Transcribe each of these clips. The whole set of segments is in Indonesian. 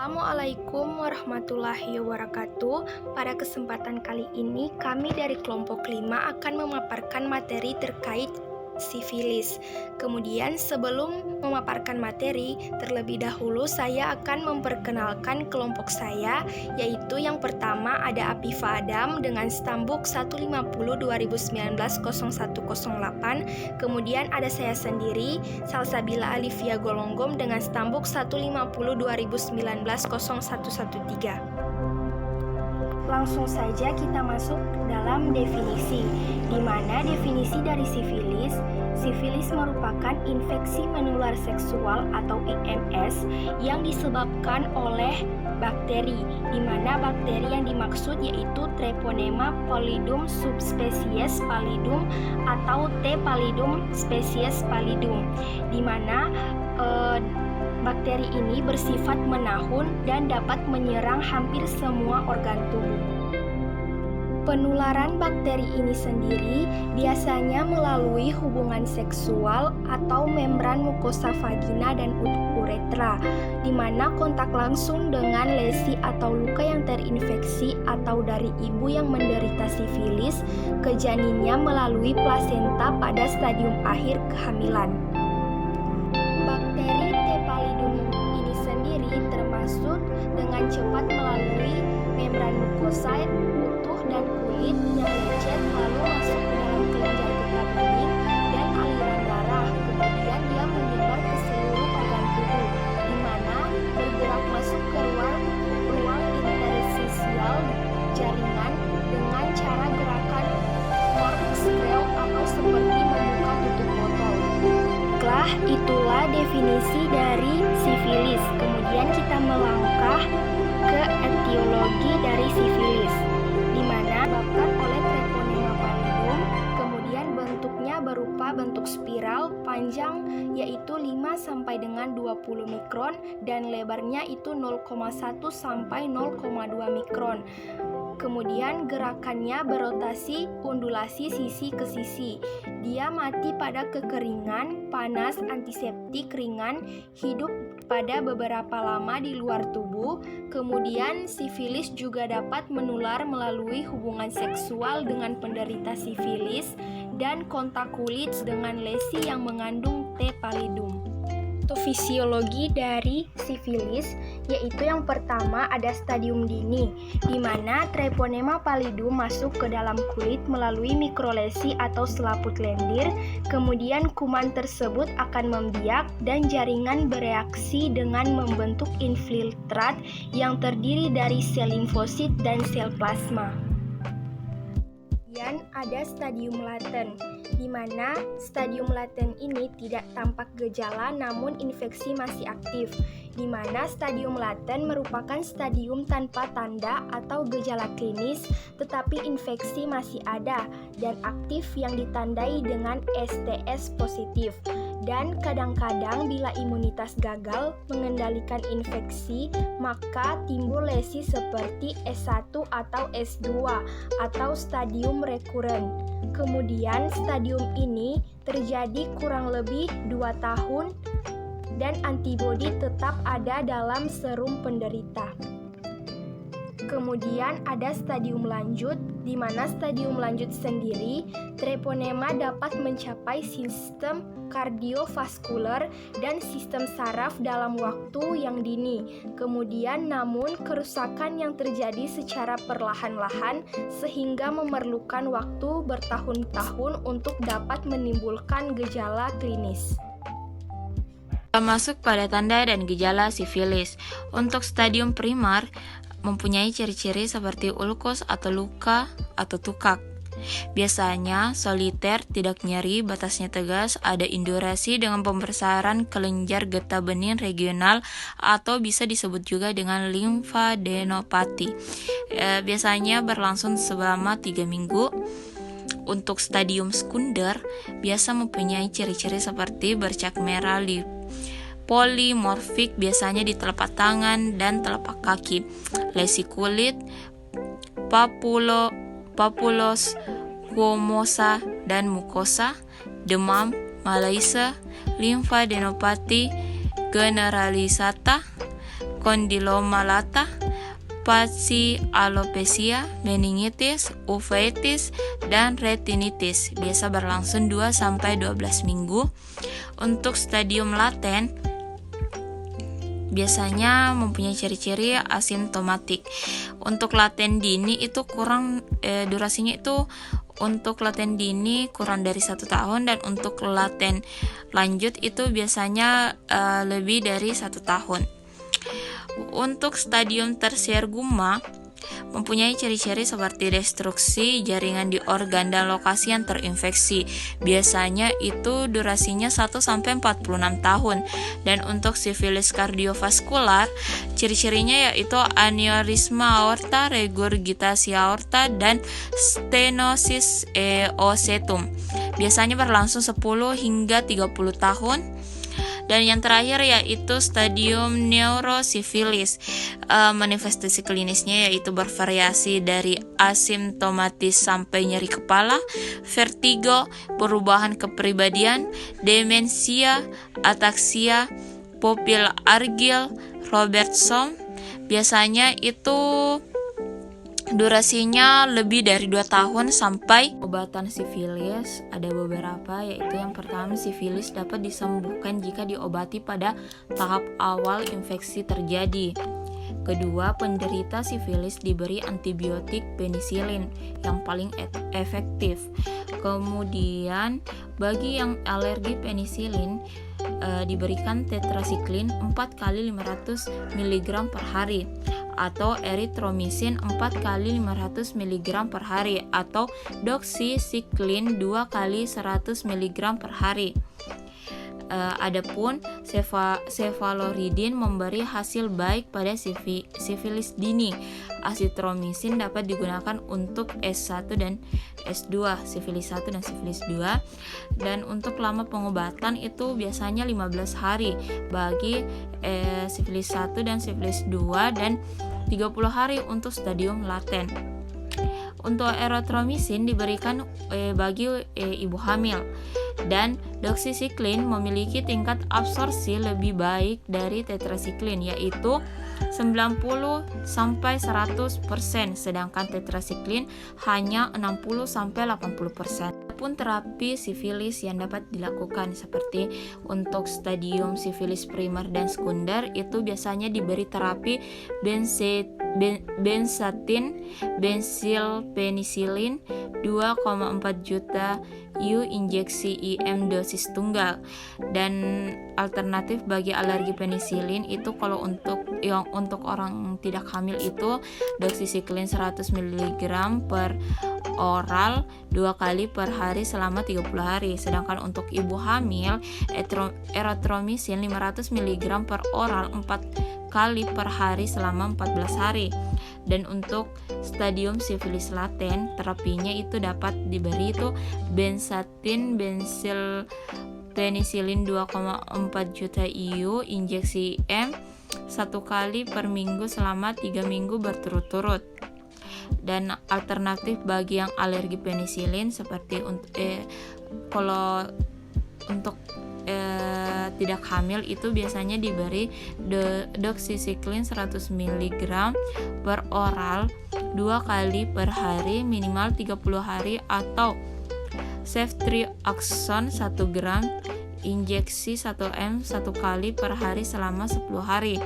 Assalamualaikum warahmatullahi wabarakatuh. Pada kesempatan kali ini, kami dari kelompok 5 akan memaparkan materi terkait sifilis. Kemudian sebelum memaparkan materi, terlebih dahulu saya akan memperkenalkan kelompok saya, yaitu yang pertama ada Afifa Adam dengan stambuk 150-2019-0108. Kemudian ada saya sendiri, Salsabila Alivia Golonggom dengan stambuk 150-2019-0113. Langsung saja kita masuk dalam definisi, di mana definisi dari sifilis. Sifilis merupakan infeksi menular seksual atau IMS yang disebabkan oleh bakteri, di mana bakteri yang dimaksud yaitu Treponema pallidum subspesies pallidum atau T. pallidum spesies pallidum, di mana bakteri ini bersifat menahun dan dapat menyerang hampir semua organ tubuh. Penularan bakteri ini sendiri biasanya melalui hubungan seksual atau membran mukosa vagina dan uretra, di mana kontak langsung dengan lesi atau luka yang terinfeksi atau dari ibu yang menderita sifilis ke janinnya melalui plasenta pada stadium akhir kehamilan. Bakteri T. pallidum ini sendiri termasuk dengan cepat melalui membran mukosa utuh dan kulit yang lecet lalu masuk ke dalam kelenjar getah bening dan aliran darah. Kemudian dia menyebar ke seluruh organ tubuh, di mana bergerak masuk ke ruang interstisial jaringan dengan cara gerakan corkscrew atau seperti membuka tutup botol. Itulah definisi dari sifilis. Kemudian kita melangkah ke etiologi dari sifilis, di mana disebabkan oleh Treponema pallidum. Kemudian bentuknya berupa bentuk spiral, panjang yaitu 5 sampai dengan 20 mikron dan lebarnya itu 0,1 sampai 0,2 mikron. Kemudian gerakannya berotasi undulasi sisi ke sisi. Dia mati pada kekeringan, panas, antiseptik ringan, hidup pada beberapa lama di luar tubuh. Kemudian sifilis juga dapat menular melalui hubungan seksual dengan penderita sifilis dan kontak kulit dengan lesi yang mengandung T. pallidum. Fisiologi dari sifilis, yaitu yang pertama ada stadium dini, di mana Treponema pallidum masuk ke dalam kulit melalui mikrolesi atau selaput lendir. Kemudian kuman tersebut akan membiak dan jaringan bereaksi dengan membentuk infiltrat yang terdiri dari sel limfosit dan sel plasma. Kemudian ada stadium laten, di mana stadium laten ini tidak tampak gejala namun infeksi masih aktif, di mana stadium laten merupakan stadium tanpa tanda atau gejala klinis tetapi infeksi masih ada dan aktif yang ditandai dengan STS positif. Dan kadang-kadang bila imunitas gagal mengendalikan infeksi, maka timbul lesi seperti S1 atau S2 atau stadium rekuren. Kemudian stadium ini terjadi kurang lebih 2 tahun dan antibodi tetap ada dalam serum penderita. Kemudian ada stadium lanjut, di mana stadium lanjut sendiri Treponema dapat mencapai sistem kardiovaskuler dan sistem saraf dalam waktu yang dini. Kemudian namun kerusakan yang terjadi secara perlahan-lahan sehingga memerlukan waktu bertahun-tahun untuk dapat menimbulkan gejala klinis. Masuk pada tanda dan gejala sifilis. Untuk stadium primer mempunyai ciri-ciri seperti ulkus atau luka atau tukak. Biasanya soliter, tidak nyeri, batasnya tegas, ada indurasi dengan pembesaran kelenjar getah bening regional atau bisa disebut juga dengan limfadenopati. Biasanya berlangsung selama 3 minggu. Untuk stadium sekunder biasa mempunyai ciri-ciri seperti bercak merah polimorfik biasanya di telapak tangan dan telapak kaki, lesi kulit, papulos, squamosa dan mukosa, demam, malaise, limfadenopati generalisata, kondiloma lata, patsi alopecia, meningitis, uveitis, dan retinitis. Biasa berlangsung 2-12 minggu. Untuk stadium laten biasanya mempunyai ciri-ciri asimptomatik. Untuk laten dini itu durasinya itu untuk laten dini kurang dari 1 tahun, dan untuk laten lanjut itu biasanya lebih dari 1 tahun. Untuk stadium tersier gumma mempunyai ciri-ciri seperti destruksi jaringan di organ dan lokasi yang terinfeksi. Biasanya itu durasinya 1-46 tahun. Dan untuk sifilis kardiovaskular, ciri-cirinya yaitu aneurisma aorta, regurgitasi aorta, dan stenosis oosetum. Biasanya berlangsung 10 hingga 30 tahun. Dan yang terakhir yaitu stadium neurosifilis. Manifestasi klinisnya yaitu bervariasi dari asimptomatis sampai nyeri kepala, vertigo, perubahan kepribadian, demensia, ataksia, pupil argil, Robertson. Biasanya itu durasinya lebih dari 2 tahun sampai. Obatan sifilis ada beberapa, yaitu yang pertama, sifilis dapat disembuhkan jika diobati pada tahap awal infeksi terjadi. Kedua, penderita sifilis diberi antibiotik penisilin yang paling efektif. Kemudian, bagi yang alergi penisilin diberikan tetrasiklin 4 kali 500 mg per hari, atau eritromisin 4 kali 500 mg per hari, atau doxycycline 2 kali 100 mg per hari. Adapun cefaloridin memberi hasil baik pada sifilis dini. Azitromisin dapat digunakan untuk S1 dan S2, sifilis 1 dan sifilis 2. Dan untuk lama pengobatan itu biasanya 15 hari bagi sifilis 1 dan sifilis 2, dan 30 hari untuk stadium laten. Untuk eritromisin diberikan bagi ibu hamil, dan doxycycline memiliki tingkat absorpsi lebih baik dari tetrasiklin, yaitu 90-100%, sedangkan tetrasiklin hanya 60-80%. Pun terapi sifilis yang dapat dilakukan seperti untuk stadium sifilis primer dan sekunder itu biasanya diberi terapi benzatin, bensilpenicillin 2,4 juta U injeksi IM dosis tunggal. Dan alternatif bagi alergi penisilin itu kalau untuk orang tidak hamil itu doxycycline 100 mg per oral 2 kali per hari selama 30 hari. Sedangkan untuk ibu hamil, eritromisin 500 mg per oral 4 kali per hari selama 14 hari. Dan untuk stadium sifilis laten, terapinya itu dapat diberi itu benzatin, bensilpenicillin 2,4 juta IU injeksi IM 1 kali per minggu selama 3 minggu berturut-turut. Dan alternatif bagi yang alergi penisilin seperti kalau untuk tidak hamil itu biasanya diberi doxycycline 100 mg per oral 2 kali per hari minimal 30 hari, atau ceftriaxone 1 gram injeksi 1 M 1 kali per hari selama 10 hari.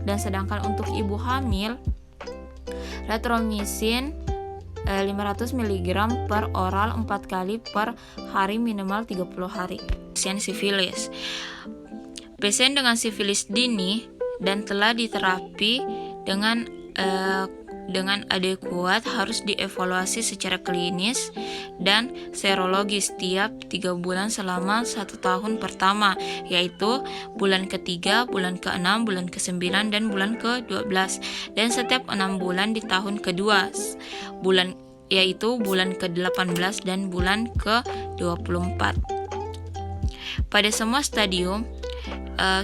Dan sedangkan untuk ibu hamil, retromisin 500 mg per oral 4 kali per hari minimal 30 hari. Pasien sifilis. Pasien dengan sifilis dini dan telah diterapi dengan adekuat harus dievaluasi secara klinis dan serologis tiap 3 bulan selama 1 tahun pertama, yaitu bulan ke-3, bulan ke-6, bulan ke-9, dan bulan ke-12, dan setiap 6 bulan di tahun kedua, yaitu bulan ke-18 dan bulan ke-24. Pada semua stadium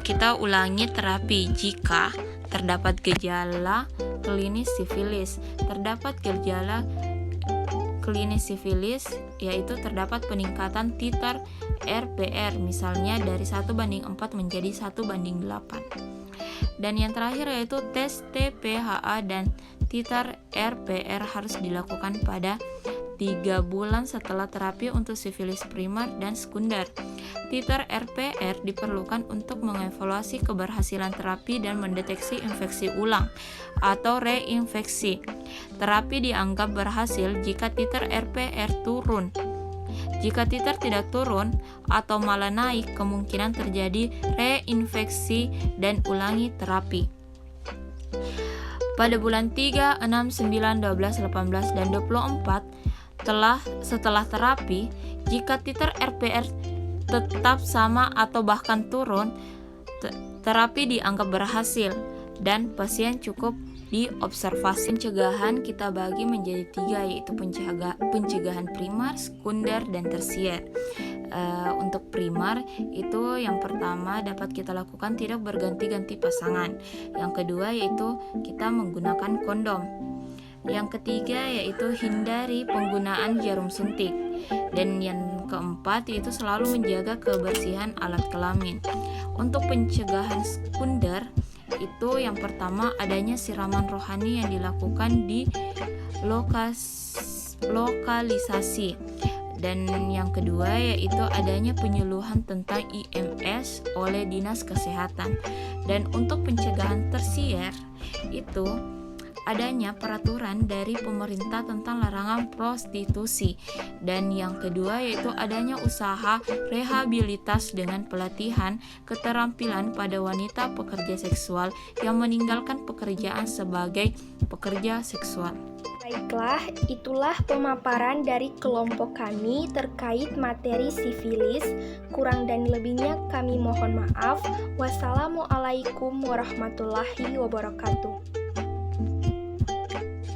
kita ulangi terapi jika terdapat gejala klinis sifilis. Terdapat gejala klinis sifilis yaitu terdapat peningkatan titer RPR, misalnya dari 1:4 menjadi 1:8. Dan yang terakhir yaitu tes TPHA dan titer RPR harus dilakukan pada 3 bulan setelah terapi untuk sifilis primer dan sekunder. Titer RPR diperlukan untuk mengevaluasi keberhasilan terapi dan mendeteksi infeksi ulang atau reinfeksi. Terapi dianggap berhasil jika titer RPR turun. Jika titer tidak turun atau malah naik, kemungkinan terjadi reinfeksi dan ulangi terapi. Pada bulan 3, 6, 9, 12, 18, dan 24 setelah terapi, jika titer RPR tetap sama atau bahkan turun, terapi dianggap berhasil dan pasien cukup diobservasi. Pencegahan kita bagi menjadi 3, yaitu pencegahan primer, sekunder, dan tersier. Untuk primer itu yang pertama dapat kita lakukan tidak berganti-ganti pasangan. Yang kedua yaitu kita menggunakan kondom. Yang ketiga yaitu hindari penggunaan jarum suntik. Dan yang keempat yaitu selalu menjaga kebersihan alat kelamin. Untuk pencegahan sekunder itu yang pertama adanya siraman rohani yang dilakukan di lokalisasi. Dan yang kedua yaitu adanya penyuluhan tentang IMS oleh Dinas Kesehatan. Dan untuk pencegahan tersier itu adanya peraturan dari pemerintah tentang larangan prostitusi. Dan yang kedua yaitu adanya usaha rehabilitas dengan pelatihan keterampilan pada wanita pekerja seksual yang meninggalkan pekerjaan sebagai pekerja seksual. Baiklah, itulah pemaparan dari kelompok kami terkait materi sifilis. Kurang dan lebihnya kami mohon maaf. Wassalamualaikum warahmatullahi wabarakatuh.